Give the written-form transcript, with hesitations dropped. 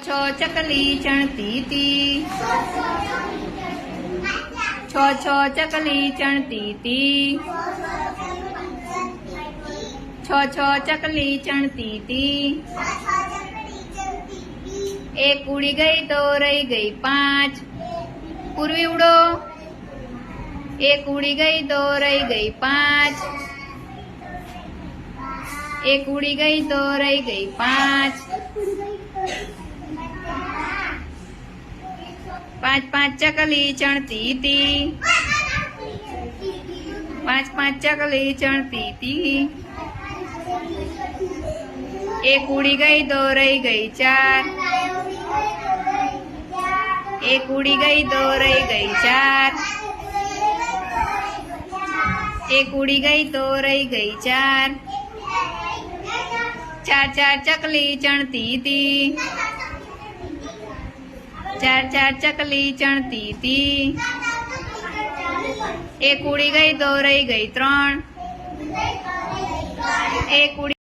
छो चकली चणती ती, छो छो चकली चणती ती, छो छो चकली चणती ती। एक उड़ी गई तो रही गई 5, पूर्वी उड़ो। एक उड़ी गई तो रही गई 5, एक उड़ी गई तो रही गई 5। 5 5 चकली चणती ती, 5 5 चकली चणती थी। एक उड़ी गई तो रही गई 4, एक उड़ी गई तो रही गई 4, एक उड़ी गई तो रही गई 4। 4 4 चकली चणती थी, 4 4 चकली चणती थी। एक उड़ी गई तो रही गई 3, एक उड़ी